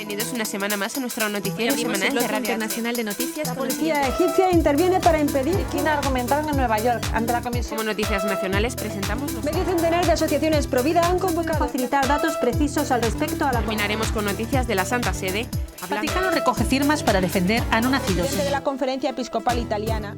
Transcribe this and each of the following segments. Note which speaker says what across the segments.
Speaker 1: Bienvenidos una semana más a nuestro noticiero semanal de Radio
Speaker 2: Internacional de Noticias.
Speaker 3: La policía egipcia interviene para impedir que argumentaron en Nueva York ante la comisión.
Speaker 1: Como noticias nacionales presentamos
Speaker 3: Medio centenar de asociaciones pro vida han convocado a facilitar datos precisos al respecto a la...
Speaker 1: Terminaremos con noticias de la Santa Sede.
Speaker 2: El Vaticano recoge firmas para defender a no nacidos.
Speaker 3: de la Conferencia Episcopal Italiana.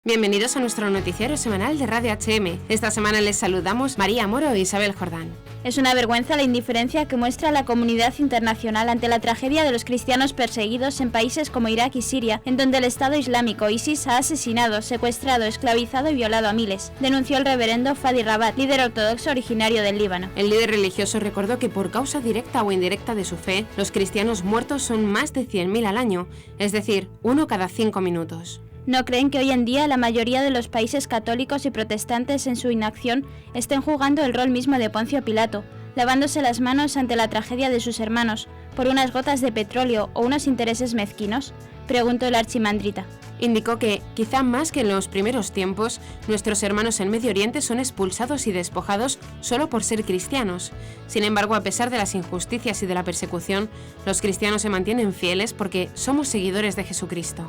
Speaker 1: Bienvenidos a nuestro noticiero semanal de Radio HM. Esta semana les saludamos María Moro e Isabel Jordán.
Speaker 4: Es una vergüenza la indiferencia que muestra la comunidad internacional ante la tragedia de los cristianos perseguidos en países como Irak y Siria, en donde el Estado Islámico ISIS ha asesinado, secuestrado, esclavizado y violado a miles, denunció el reverendo Fadi Rabat, líder ortodoxo originario del Líbano.
Speaker 1: El líder religioso recordó que por causa directa o indirecta de su fe, los cristianos muertos son más de 100.000 al año, es decir, 1 cada 5 minutos.
Speaker 4: No creen que hoy en día la mayoría de los países católicos y protestantes en su inacción estén jugando el rol mismo de Poncio Pilato, lavándose las manos ante la tragedia de sus hermanos por unas gotas de petróleo o unos intereses mezquinos, preguntó el archimandrita.
Speaker 1: Indicó que, quizá más que en los primeros tiempos, nuestros hermanos en Medio Oriente son expulsados y despojados solo por ser cristianos. Sin embargo, a pesar de las injusticias y de la persecución, los cristianos se mantienen fieles porque somos seguidores de Jesucristo.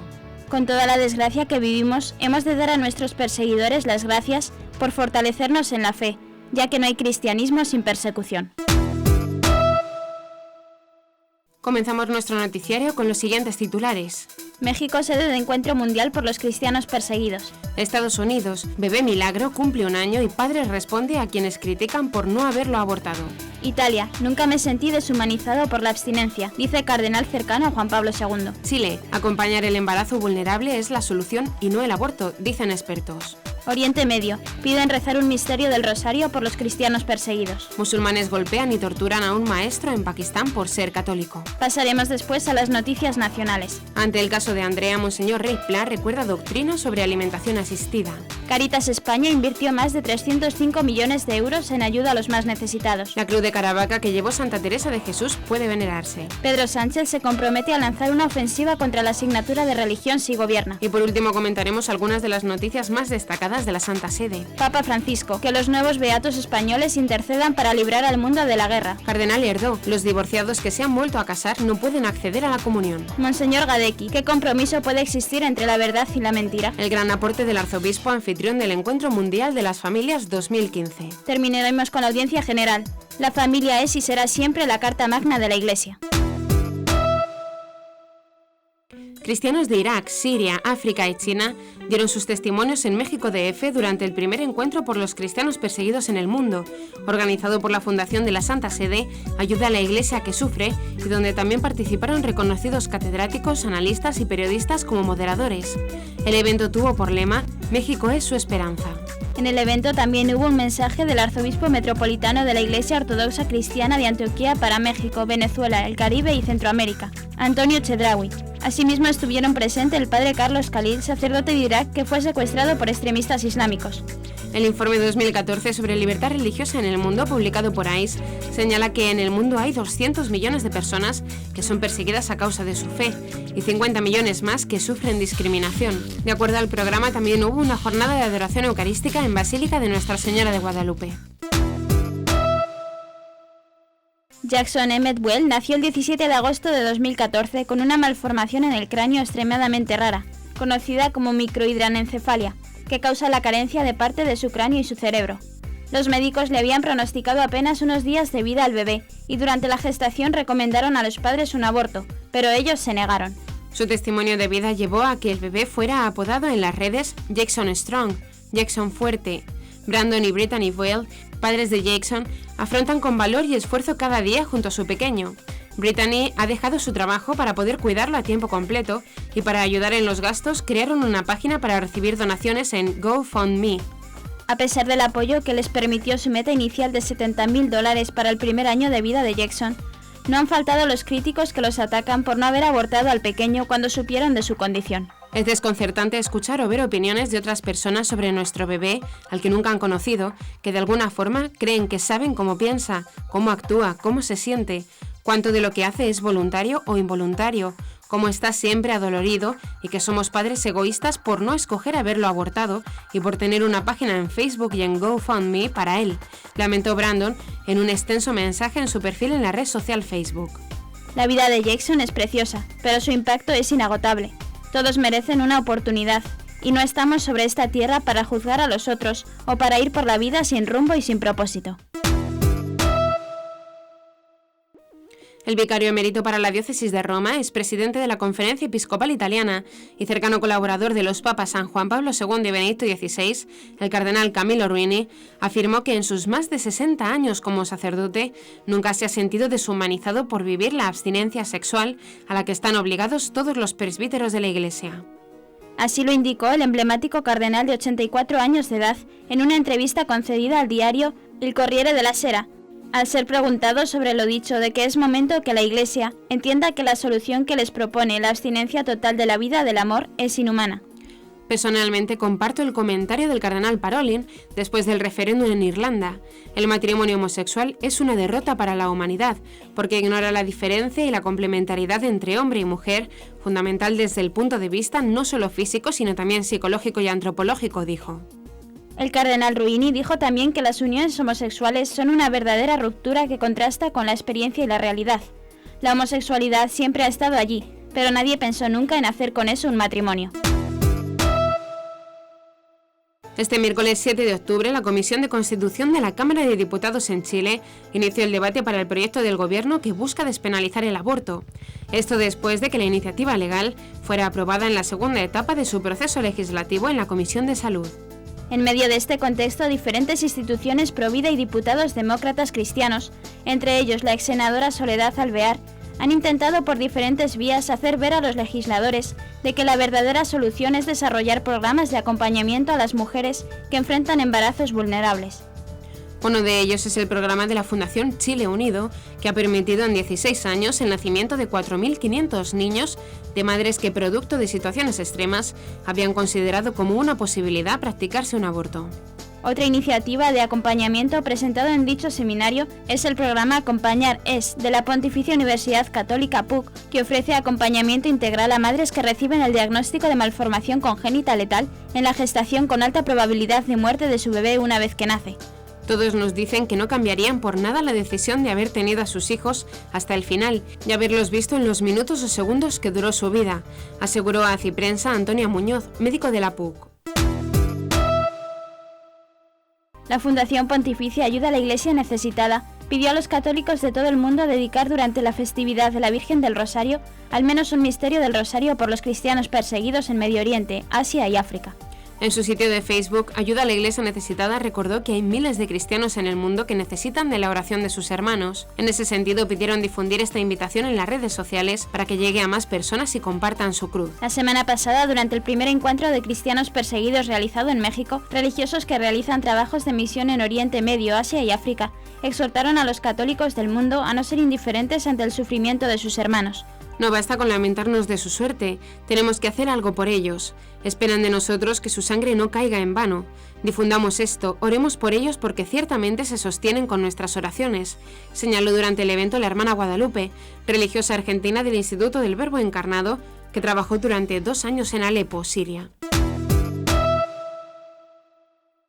Speaker 4: Con toda la desgracia que vivimos, hemos de dar a nuestros perseguidores las gracias por fortalecernos en la fe, ya que no hay cristianismo sin persecución.
Speaker 1: Comenzamos nuestro noticiario con los siguientes titulares.
Speaker 4: México, sede de encuentro mundial por los cristianos perseguidos.
Speaker 1: Estados Unidos, bebé milagro cumple 1 año y padre responde a quienes critican por no haberlo abortado.
Speaker 4: Italia, nunca me sentí deshumanizado por la abstinencia, dice cardenal cercano a Juan Pablo II.
Speaker 1: Chile, acompañar el embarazo vulnerable es la solución y no el aborto, dicen expertos.
Speaker 4: Oriente Medio, piden rezar un misterio del rosario por los cristianos perseguidos.
Speaker 1: Musulmanes golpean y torturan a un maestro en Pakistán por ser católico.
Speaker 4: Pasaremos después a las noticias nacionales.
Speaker 1: Ante el caso de Andrea, Monseñor Rey Pla recuerda doctrina sobre alimentación asistida.
Speaker 4: Caritas España invirtió más de 305 millones de euros en ayuda a los más necesitados.
Speaker 1: La cruz de Caravaca que llevó Santa Teresa de Jesús puede venerarse.
Speaker 4: Pedro Sánchez se compromete a lanzar una ofensiva contra la asignatura de religión si gobierna.
Speaker 1: Y por último comentaremos algunas de las noticias más destacadas de la Santa Sede.
Speaker 4: Papa Francisco, que los nuevos beatos españoles intercedan para librar al mundo de la guerra.
Speaker 1: Cardenal Erdó, los divorciados que se han vuelto a casar no pueden acceder a la comunión.
Speaker 4: Monseñor Gadecki, ¿qué compromiso puede existir entre la verdad y la mentira?
Speaker 1: El gran aporte del arzobispo anfitrión del Encuentro Mundial de las Familias 2015.
Speaker 4: Terminaremos con la audiencia general. La familia es y será siempre la carta magna de la Iglesia.
Speaker 1: Cristianos de Irak, Siria, África y China dieron sus testimonios en México DF durante el primer encuentro por los cristianos perseguidos en el mundo, organizado por la Fundación de la Santa Sede, Ayuda a la Iglesia que Sufre, y donde también participaron reconocidos catedráticos, analistas y periodistas como moderadores. El evento tuvo por lema «México es su esperanza».
Speaker 4: En el evento también hubo un mensaje del arzobispo metropolitano de la Iglesia Ortodoxa Cristiana de Antioquía para México, Venezuela, el Caribe y Centroamérica, Antonio Chedraui. Asimismo estuvieron presentes el padre Carlos Khalil, sacerdote de Irak, que fue secuestrado por extremistas islámicos.
Speaker 1: El informe 2014 sobre libertad religiosa en el mundo, publicado por ICE, señala que en el mundo hay 200 millones de personas que son perseguidas a causa de su fe y 50 millones más que sufren discriminación. De acuerdo al programa, también hubo una jornada de adoración eucarística en Basílica de Nuestra Señora de Guadalupe.
Speaker 4: Jackson Emmett Well nació el 17 de agosto de 2014 con una malformación en el cráneo extremadamente rara, conocida como microhidranencefalia, que causa la carencia de parte de su cráneo y su cerebro. Los médicos le habían pronosticado apenas unos días de vida al bebé y durante la gestación recomendaron a los padres un aborto, pero ellos se negaron.
Speaker 1: Su testimonio de vida llevó a que el bebé fuera apodado en las redes Jackson Strong, Jackson Fuerte. Brandon y Brittany Well, padres de Jackson, afrontan con valor y esfuerzo cada día junto a su pequeño. Brittany ha dejado su trabajo para poder cuidarlo a tiempo completo y para ayudar en los gastos crearon una página para recibir donaciones en GoFundMe.
Speaker 4: A pesar del apoyo que les permitió su meta inicial de $70,000 para el primer año de vida de Jackson, no han faltado los críticos que los atacan por no haber abortado al pequeño cuando supieron de su condición.
Speaker 1: Es desconcertante escuchar o ver opiniones de otras personas sobre nuestro bebé, al que nunca han conocido, que de alguna forma creen que saben cómo piensa, cómo actúa, cómo se siente, cuánto de lo que hace es voluntario o involuntario, cómo está siempre adolorido y que somos padres egoístas por no escoger haberlo abortado y por tener una página en Facebook y en GoFundMe para él, lamentó Brandon en un extenso mensaje en su perfil en la red social Facebook.
Speaker 4: La vida de Jackson es preciosa, pero su impacto es inagotable. Todos merecen una oportunidad, y no estamos sobre esta tierra para juzgar a los otros o para ir por la vida sin rumbo y sin propósito.
Speaker 1: El vicario emérito para la diócesis de Roma es presidente de la Conferencia Episcopal Italiana y cercano colaborador de los papas San Juan Pablo II y Benedicto XVI, el cardenal Camillo Ruini, afirmó que en sus más de 60 años como sacerdote nunca se ha sentido deshumanizado por vivir la abstinencia sexual a la que están obligados todos los presbíteros de la Iglesia.
Speaker 4: Así lo indicó el emblemático cardenal de 84 años de edad en una entrevista concedida al diario Il Corriere della Sera, al ser preguntado sobre lo dicho de que es momento que la Iglesia entienda que la solución que les propone la abstinencia total de la vida del amor es inhumana.
Speaker 1: Personalmente comparto el comentario del cardenal Parolin después del referéndum en Irlanda. El matrimonio homosexual es una derrota para la humanidad, porque ignora la diferencia y la complementariedad entre hombre y mujer, fundamental desde el punto de vista no solo físico, sino también psicológico y antropológico, dijo.
Speaker 4: El cardenal Ruini dijo también que las uniones homosexuales son una verdadera ruptura que contrasta con la experiencia y la realidad. La homosexualidad siempre ha estado allí, pero nadie pensó nunca en hacer con eso un matrimonio.
Speaker 1: Este miércoles 7 de octubre, la Comisión de Constitución de la Cámara de Diputados en Chile inició el debate para el proyecto del Gobierno que busca despenalizar el aborto. Esto después de que la iniciativa legal fuera aprobada en la segunda etapa de su proceso legislativo en la Comisión de Salud.
Speaker 4: En medio de este contexto, diferentes instituciones provida y diputados demócratas cristianos, entre ellos la ex senadora Soledad Alvear, han intentado por diferentes vías hacer ver a los legisladores de que la verdadera solución es desarrollar programas de acompañamiento a las mujeres que enfrentan embarazos vulnerables.
Speaker 1: Uno de ellos es el programa de la Fundación Chile Unido, que ha permitido en 16 años el nacimiento de 4.500 niños de madres que, producto de situaciones extremas, habían considerado como una posibilidad practicarse un aborto.
Speaker 4: Otra iniciativa de acompañamiento presentado en dicho seminario es el programa Acompañar Es, de la Pontificia Universidad Católica PUC, que ofrece acompañamiento integral a madres que reciben el diagnóstico de malformación congénita letal en la gestación con alta probabilidad de muerte de su bebé una vez que nace.
Speaker 1: Todos nos dicen que no cambiarían por nada la decisión de haber tenido a sus hijos hasta el final y haberlos visto en los minutos o segundos que duró su vida, aseguró a Ciprensa Antonia Muñoz, médico de la PUC.
Speaker 4: La Fundación Pontificia Ayuda a la Iglesia Necesitada pidió a los católicos de todo el mundo dedicar durante la festividad de la Virgen del Rosario al menos un misterio del Rosario por los cristianos perseguidos en Medio Oriente, Asia y África.
Speaker 1: En su sitio de Facebook, Ayuda a la Iglesia Necesitada recordó que hay miles de cristianos en el mundo que necesitan de la oración de sus hermanos. En ese sentido, pidieron difundir esta invitación en las redes sociales para que llegue a más personas y compartan su cruz.
Speaker 4: La semana pasada, durante el primer encuentro de cristianos perseguidos realizado en México, religiosos que realizan trabajos de misión en Oriente Medio, Asia y África, exhortaron a los católicos del mundo a no ser indiferentes ante el sufrimiento de sus hermanos.
Speaker 1: No basta con lamentarnos de su suerte, tenemos que hacer algo por ellos. Esperan de nosotros que su sangre no caiga en vano. Difundamos esto, oremos por ellos porque ciertamente se sostienen con nuestras oraciones, señaló durante el evento la hermana Guadalupe, religiosa argentina del Instituto del Verbo Encarnado, que trabajó durante 2 años en Alepo, Siria.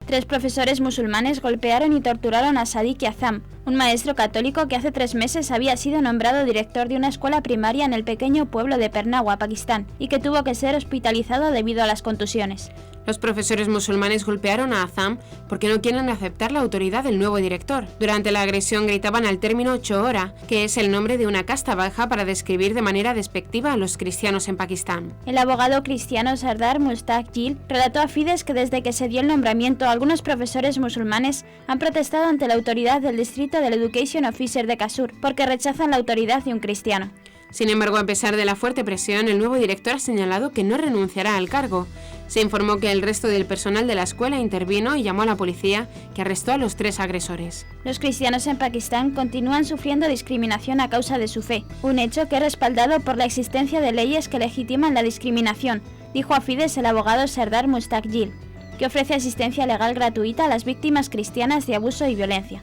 Speaker 4: 3 profesores musulmanes golpearon y torturaron a Sadiq Azam, un maestro católico que hace 3 meses había sido nombrado director de una escuela primaria en el pequeño pueblo de Pernawa, Pakistán, y que tuvo que ser hospitalizado debido a las contusiones.
Speaker 1: Los profesores musulmanes golpearon a Azam porque no quieren aceptar la autoridad del nuevo director. Durante la agresión gritaban al término Chohora, que es el nombre de una casta baja para describir de manera despectiva a los cristianos en Pakistán.
Speaker 4: El abogado cristiano Sardar Mushtaq Gil relató a Fides que desde que se dio el nombramiento, algunos profesores musulmanes han protestado ante la autoridad del distrito del Education Officer de Kasur porque rechazan la autoridad de un cristiano.
Speaker 1: Sin embargo, a pesar de la fuerte presión, el nuevo director ha señalado que no renunciará al cargo. Se informó que el resto del personal de la escuela intervino y llamó a la policía, que arrestó a los 3 agresores.
Speaker 4: Los cristianos en Pakistán continúan sufriendo discriminación a causa de su fe, un hecho que es respaldado por la existencia de leyes que legitiman la discriminación, dijo a Fides el abogado Sardar Mushtaq Gil, que ofrece asistencia legal gratuita a las víctimas cristianas de abuso y violencia.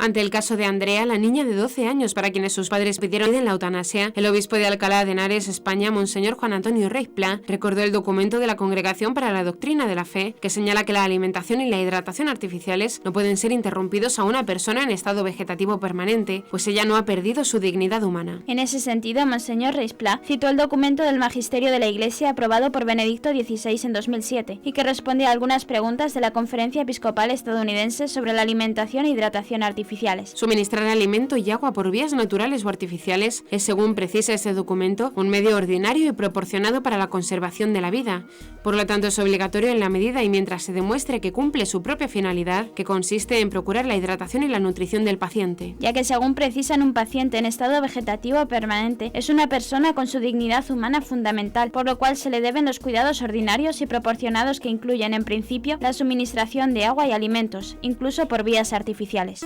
Speaker 1: Ante el caso de Andrea, la niña de 12 años para quienes sus padres pidieron la eutanasia, el obispo de Alcalá de Henares, España, Monseñor Juan Antonio Reis Pla, recordó el documento de la Congregación para la Doctrina de la Fe, que señala que la alimentación y la hidratación artificiales no pueden ser interrumpidos a una persona en estado vegetativo permanente, pues ella no ha perdido su dignidad humana.
Speaker 4: En ese sentido, Monseñor Reis Pla citó el documento del Magisterio de la Iglesia aprobado por Benedicto XVI en 2007 y que responde a algunas preguntas de la Conferencia Episcopal estadounidense sobre la alimentación e hidratación artificiales.
Speaker 1: Suministrar alimento y agua por vías naturales o artificiales es, según precisa ese documento, un medio ordinario y proporcionado para la conservación de la vida. Por lo tanto, es obligatorio en la medida y mientras se demuestre que cumple su propia finalidad, que consiste en procurar la hidratación y la nutrición del paciente.
Speaker 4: Ya que, según precisan, un paciente en estado vegetativo permanente es una persona con su dignidad humana fundamental, por lo cual se le deben los cuidados ordinarios y proporcionados que incluyen, en principio, la suministración de agua y alimentos, incluso por vías artificiales.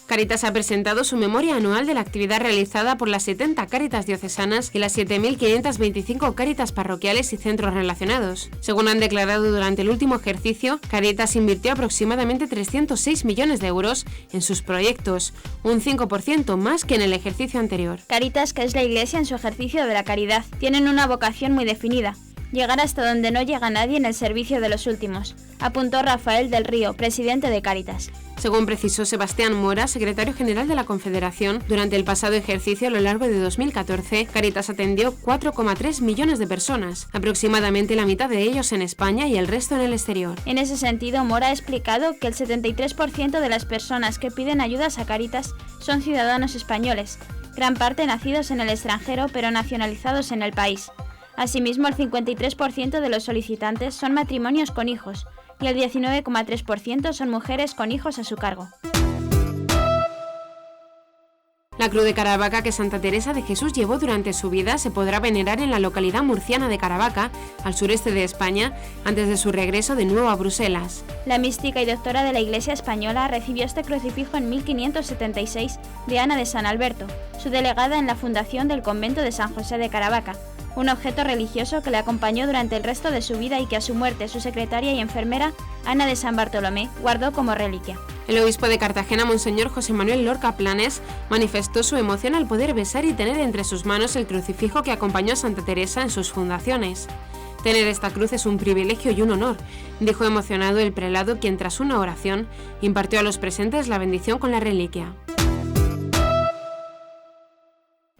Speaker 1: Cáritas ha presentado su memoria anual de la actividad realizada por las 70 Cáritas diocesanas y las 7.525 Cáritas parroquiales y centros relacionados. Según han declarado durante el último ejercicio, Cáritas invirtió aproximadamente 306 millones de euros en sus proyectos, un 5% más que en el ejercicio anterior.
Speaker 4: Cáritas, que es la Iglesia en su ejercicio de la caridad, tienen una vocación muy definida: llegar hasta donde no llega nadie en el servicio de los últimos, apuntó Rafael del Río, presidente de Cáritas.
Speaker 1: Según precisó Sebastián Mora, secretario general de la Confederación, durante el pasado ejercicio a lo largo de 2014, Cáritas atendió 4,3 millones de personas, aproximadamente la mitad de ellos en España y el resto en el exterior.
Speaker 4: En ese sentido, Mora ha explicado que el 73% de las personas que piden ayudas a Cáritas son ciudadanos españoles, gran parte nacidos en el extranjero pero nacionalizados en el país. Asimismo, el 53% de los solicitantes son matrimonios con hijos y el 19,3% son mujeres con hijos a su cargo.
Speaker 1: La cruz de Caravaca que Santa Teresa de Jesús llevó durante su vida se podrá venerar en la localidad murciana de Caravaca, al sureste de España, antes de su regreso de nuevo a Bruselas.
Speaker 4: La mística y doctora de la Iglesia española recibió este crucifijo en 1576 de Ana de San Alberto, su delegada en la fundación del convento de San José de Caravaca, un objeto religioso que le acompañó durante el resto de su vida y que a su muerte su secretaria y enfermera, Ana de San Bartolomé, guardó como reliquia.
Speaker 1: El obispo de Cartagena, Monseñor José Manuel Lorca Planes, manifestó su emoción al poder besar y tener entre sus manos el crucifijo que acompañó a Santa Teresa en sus fundaciones. Tener esta cruz es un privilegio y un honor, dijo emocionado el prelado, quien tras una oración impartió a los presentes la bendición con la reliquia.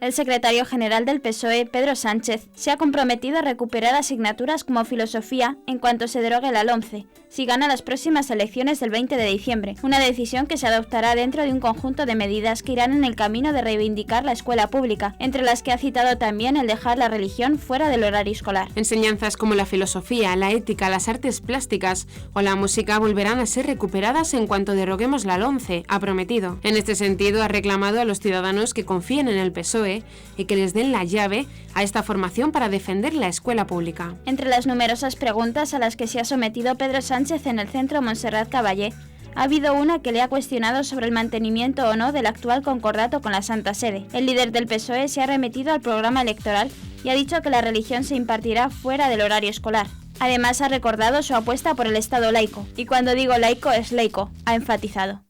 Speaker 4: El secretario general del PSOE, Pedro Sánchez, se ha comprometido a recuperar asignaturas como filosofía en cuanto se derogue la LOMCE, si gana las próximas elecciones del 20 de diciembre, una decisión que se adoptará dentro de un conjunto de medidas que irán en el camino de reivindicar la escuela pública, entre las que ha citado también el dejar la religión fuera del horario escolar.
Speaker 1: Enseñanzas como la filosofía, la ética, las artes plásticas o la música volverán a ser recuperadas en cuanto deroguemos la LOMCE, ha prometido. En este sentido, ha reclamado a los ciudadanos que confíen en el PSOE y que les den la llave a esta formación para defender la escuela pública.
Speaker 4: Entre las numerosas preguntas a las que se ha sometido Pedro Sánchez en el Centro Montserrat Caballé, ha habido una que le ha cuestionado sobre el mantenimiento o no del actual concordato con la Santa Sede. El líder del PSOE se ha remitido al programa electoral y ha dicho que la religión se impartirá fuera del horario escolar. Además, ha recordado su apuesta por el Estado laico. Y cuando digo laico es laico, ha enfatizado.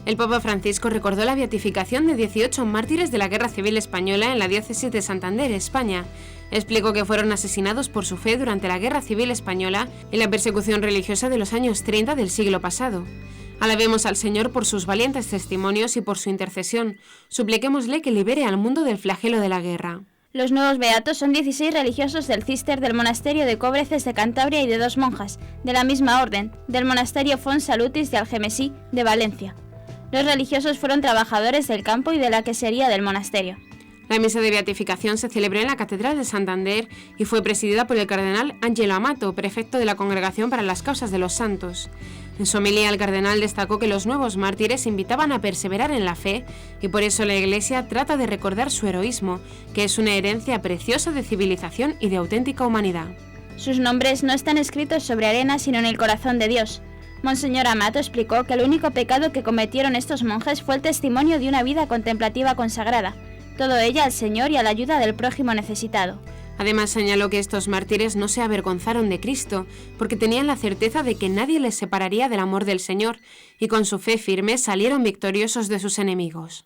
Speaker 1: El Papa Francisco recordó la beatificación de 18 mártires de la Guerra Civil Española en la diócesis de Santander, España. Explicó que fueron asesinados por su fe durante la Guerra Civil Española y la persecución religiosa de los años 30 del siglo pasado. Alabemos al Señor por sus valientes testimonios y por su intercesión. Supliquémosle que libere al mundo del flagelo de la guerra.
Speaker 4: Los nuevos beatos son 16 religiosos del Císter del monasterio de Cóbreces de Cantabria y de 2 monjas, de la misma orden, del monasterio Fons Salutis de Algemesí, de Valencia. Los religiosos fueron trabajadores del campo y de la quesería del monasterio.
Speaker 1: La misa de beatificación se celebró en la Catedral de Santander y fue presidida por el cardenal Ángelo Amato, prefecto de la Congregación para las Causas de los Santos. En su homilía, el cardenal destacó que los nuevos mártires invitaban a perseverar en la fe y por eso la Iglesia trata de recordar su heroísmo, que es una herencia preciosa de civilización y de auténtica humanidad.
Speaker 4: Sus nombres no están escritos sobre arena sino en el corazón de Dios. Monseñor Amato explicó que el único pecado que cometieron estos monjes fue el testimonio de una vida contemplativa consagrada, todo ello al Señor y a la ayuda del prójimo necesitado.
Speaker 1: Además, señaló que estos mártires no se avergonzaron de Cristo, porque tenían la certeza de que nadie les separaría del amor del Señor, y con su fe firme salieron victoriosos de sus enemigos.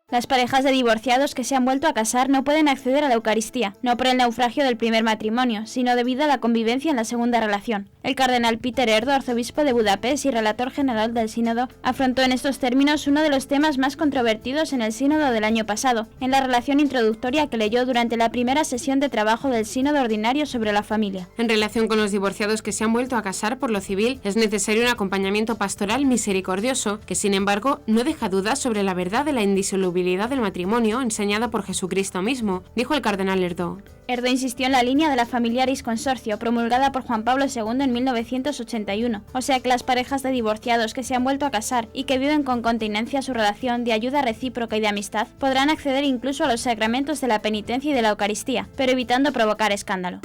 Speaker 4: Las parejas de divorciados que se han vuelto a casar no pueden acceder a la Eucaristía, no por el naufragio del primer matrimonio, sino debido a la convivencia en la segunda relación. El cardenal Peter Erdo, arzobispo de Budapest y relator general del sínodo, afrontó en estos términos uno de los temas más controvertidos en el sínodo del año pasado, en la relación introductoria que leyó durante la primera sesión de trabajo del sínodo ordinario sobre la familia.
Speaker 1: En relación con los divorciados que se han vuelto a casar por lo civil, es necesario un acompañamiento pastoral misericordioso, que sin embargo no deja dudas sobre la verdad de la indisolubilidad del matrimonio enseñada por Jesucristo mismo, dijo el cardenal Erdo.
Speaker 4: Erdo insistió en la línea de la Familiaris Consortio, promulgada por Juan Pablo II en 1981, o sea que las parejas de divorciados que se han vuelto a casar y que viven con continencia su relación de ayuda recíproca y de amistad podrán acceder incluso a los sacramentos de la penitencia y de la Eucaristía, pero evitando provocar escándalo.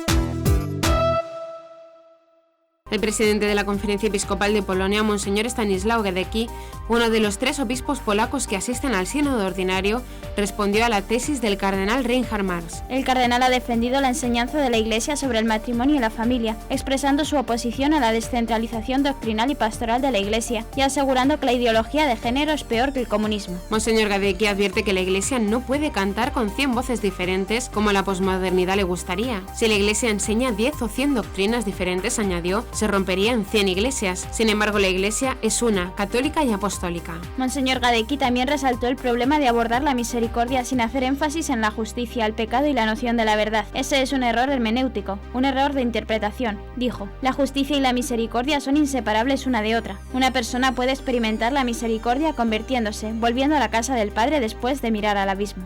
Speaker 1: El presidente de la Conferencia Episcopal de Polonia, Monseñor Stanisław Gadecki, uno de los 3 obispos polacos que asisten al sínodo ordinario, respondió a la tesis del cardenal Reinhard Marx.
Speaker 4: El cardenal ha defendido la enseñanza de la Iglesia sobre el matrimonio y la familia, expresando su oposición a la descentralización doctrinal y pastoral de la Iglesia y asegurando que la ideología de género es peor que el comunismo.
Speaker 1: Monseñor Gadecki advierte que la Iglesia no puede cantar con 100 voces diferentes como a la posmodernidad le gustaría. Si la Iglesia enseña 10 o 100 doctrinas diferentes, añadió, se rompería en 100 iglesias. Sin embargo, la Iglesia es una, católica y apostólica.
Speaker 4: Monseñor Gadecki también resaltó el problema de abordar la misericordia sin hacer énfasis en la justicia, el pecado y la noción de la verdad. Ese es un error hermenéutico, un error de interpretación. Dijo, la justicia y la misericordia son inseparables una de otra. Una persona puede experimentar la misericordia convirtiéndose, volviendo a la casa del Padre después de mirar al abismo.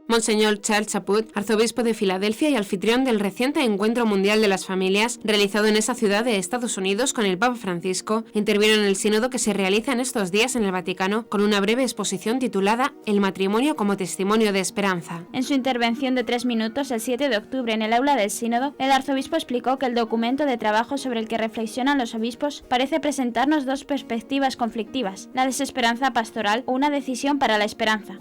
Speaker 1: Monseñor Charles Chaput, arzobispo de Filadelfia y anfitrión del reciente Encuentro Mundial de las Familias, realizado en esa ciudad de Estados Unidos con el Papa Francisco, intervino en el sínodo que se realiza en estos días en el Vaticano con una breve exposición titulada El matrimonio como testimonio de esperanza.
Speaker 4: En su intervención de 3 minutos el 7 de octubre en el aula del sínodo, el arzobispo explicó que el documento de trabajo sobre el que reflexionan los obispos parece presentarnos 2 perspectivas conflictivas, la desesperanza pastoral o una decisión para la esperanza.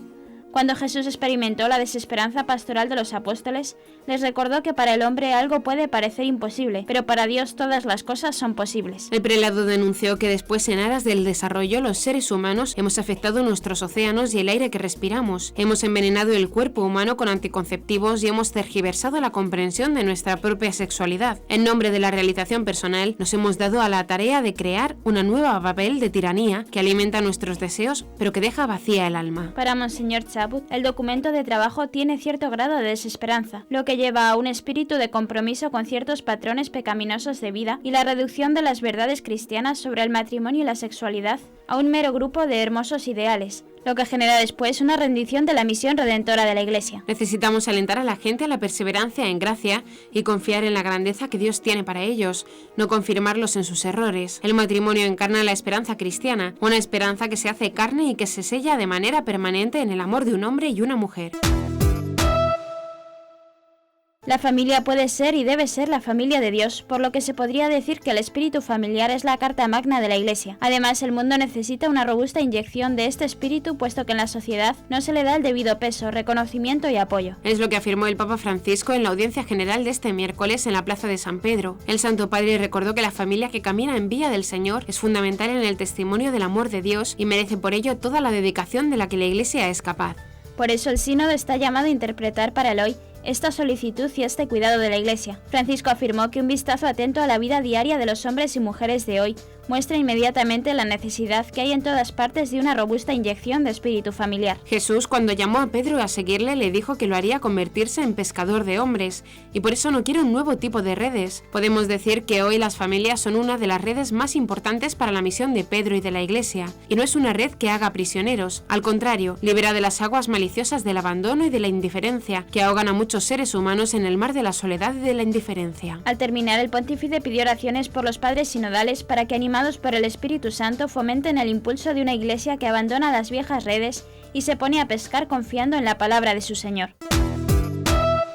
Speaker 4: Cuando Jesús experimentó la desesperanza pastoral de los apóstoles, les recordó que para el hombre algo puede parecer imposible, pero para Dios todas las cosas son posibles.
Speaker 1: El prelado denunció que después, en aras del desarrollo, los seres humanos hemos afectado nuestros océanos y el aire que respiramos, hemos envenenado el cuerpo humano con anticonceptivos y hemos tergiversado la comprensión de nuestra propia sexualidad. En nombre de la realización personal, nos hemos dado a la tarea de crear una nueva Babel de tiranía que alimenta nuestros deseos, pero que deja vacía el alma.
Speaker 4: Para Monseñor Chaput, el documento de trabajo tiene cierto grado de desesperanza, lo que lleva a un espíritu de compromiso con ciertos patrones pecaminosos de vida y la reducción de las verdades cristianas sobre el matrimonio y la sexualidad a un mero grupo de hermosos ideales, lo que genera después una rendición de la misión redentora de la Iglesia.
Speaker 1: Necesitamos alentar a la gente a la perseverancia en gracia y confiar en la grandeza que Dios tiene para ellos, no confirmarlos en sus errores. El matrimonio encarna la esperanza cristiana, una esperanza que se hace carne y que se sella de manera permanente en el amor de un hombre y una mujer.
Speaker 4: La familia puede ser y debe ser la familia de Dios, por lo que se podría decir que el espíritu familiar es la carta magna de la Iglesia. Además, el mundo necesita una robusta inyección de este espíritu, puesto que en la sociedad no se le da el debido peso, reconocimiento y apoyo.
Speaker 1: Es lo que afirmó el Papa Francisco en la audiencia general de este miércoles en la Plaza de San Pedro. El Santo Padre recordó que la familia que camina en vía del Señor es fundamental en el testimonio del amor de Dios y merece por ello toda la dedicación de la que la Iglesia es capaz.
Speaker 4: Por eso el sínodo está llamado a interpretar para el hoy esta solicitud y este cuidado de la Iglesia. Francisco afirmó que un vistazo atento a la vida diaria de los hombres y mujeres de hoy muestra inmediatamente la necesidad que hay en todas partes de una robusta inyección de espíritu familiar.
Speaker 1: Jesús, cuando llamó a Pedro a seguirle, le dijo que lo haría convertirse en pescador de hombres, y por eso no quiere un nuevo tipo de redes. Podemos decir que hoy las familias son una de las redes más importantes para la misión de Pedro y de la Iglesia, y no es una red que haga prisioneros. Al contrario, libera de las aguas maliciosas del abandono y de la indiferencia, que ahogan a muchos seres humanos en el mar de la soledad y de la indiferencia.
Speaker 4: Al terminar, el pontífice pidió oraciones por los padres sinodales para que, animados por el Espíritu Santo, fomenten el impulso de una Iglesia que abandona las viejas redes y se pone a pescar confiando en la palabra de su Señor.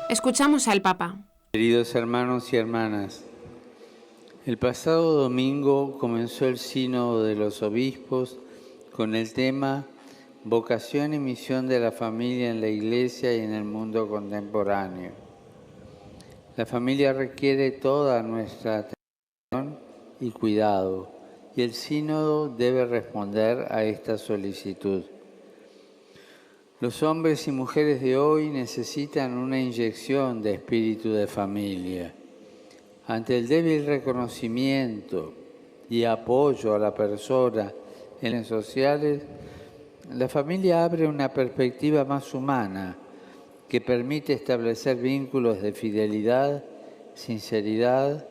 Speaker 1: Escuchamos al Papa.
Speaker 5: Queridos hermanos y hermanas, el pasado domingo comenzó el Sínodo de los Obispos con el tema vocación y misión de la familia en la Iglesia y en el mundo contemporáneo. La familia requiere toda nuestra atención y cuidado, y el sínodo debe responder a esta solicitud. Los hombres y mujeres de hoy necesitan una inyección de espíritu de familia. Ante el débil reconocimiento y apoyo a la persona en las sociales, la familia abre una perspectiva más humana que permite establecer vínculos de fidelidad, sinceridad,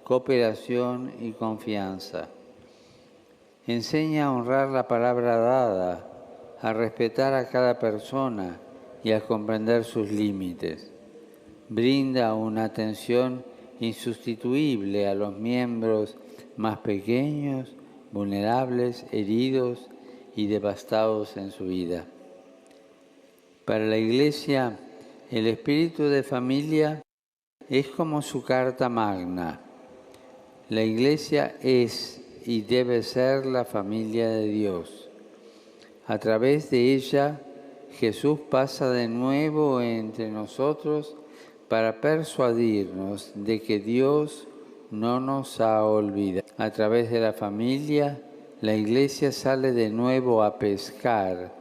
Speaker 5: cooperación y confianza. Enseña a honrar la palabra dada, a respetar a cada persona y a comprender sus límites. Brinda una atención insustituible a los miembros más pequeños, vulnerables, heridos y devastados en su vida. Para la Iglesia, el espíritu de familia es como su carta magna. La Iglesia es y debe ser la familia de Dios. A través de ella, Jesús pasa de nuevo entre nosotros para persuadirnos de que Dios no nos ha olvidado. A través de la familia, la Iglesia sale de nuevo a pescar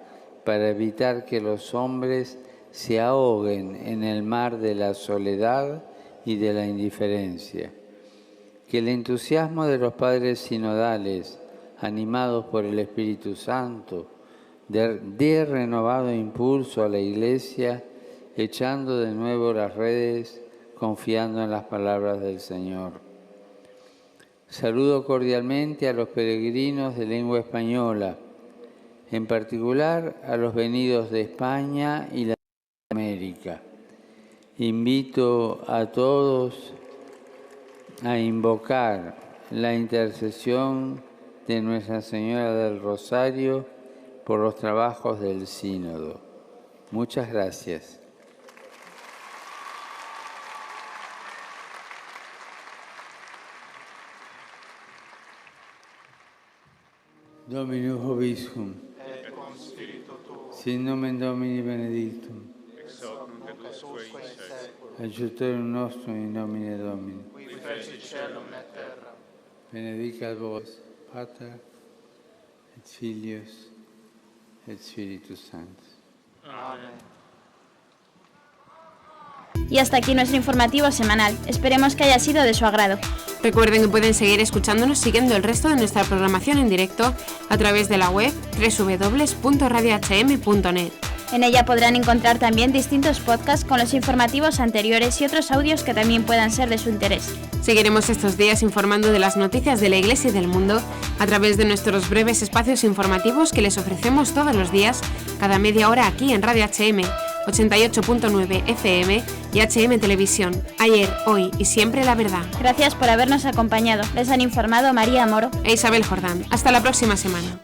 Speaker 5: para evitar que los hombres se ahoguen en el mar de la soledad y de la indiferencia. Que el entusiasmo de los padres sinodales, animados por el Espíritu Santo, dé renovado impulso a la Iglesia, echando de nuevo las redes, confiando en las palabras del Señor. Saludo cordialmente a los peregrinos de lengua española, en particular a los venidos de España y Latinoamérica. Invito a todos a invocar la intercesión de Nuestra Señora del Rosario por los trabajos del Sínodo. Muchas gracias. Dominus Vobiscum.
Speaker 6: Et cum spiritu tuo.
Speaker 5: Sin nomen Domini benedictum.
Speaker 6: Ex hoc nunc et usque in seculum.
Speaker 5: Aiutorium nostrum in nomine Domini.
Speaker 6: Qui fecit caelum et terram.
Speaker 5: Benedicat vos, Pater, et Filius, et Spiritus Sanctus.
Speaker 6: Amén.
Speaker 4: Y hasta aquí nuestro informativo semanal. Esperemos que haya sido de su agrado.
Speaker 1: Recuerden que pueden seguir escuchándonos siguiendo el resto de nuestra programación en directo a través de la web www.radiohm.net.
Speaker 4: En ella podrán encontrar también distintos podcasts con los informativos anteriores y otros audios que también puedan ser de su interés.
Speaker 1: Seguiremos estos días informando de las noticias de la Iglesia y del mundo a través de nuestros breves espacios informativos que les ofrecemos todos los días, cada media hora aquí en Radio HM, 88.9 FM y HM Televisión. Ayer, hoy y siempre la verdad.
Speaker 4: Gracias por habernos acompañado. Les han informado María Moro
Speaker 1: e Isabel Jordán. Hasta la próxima semana.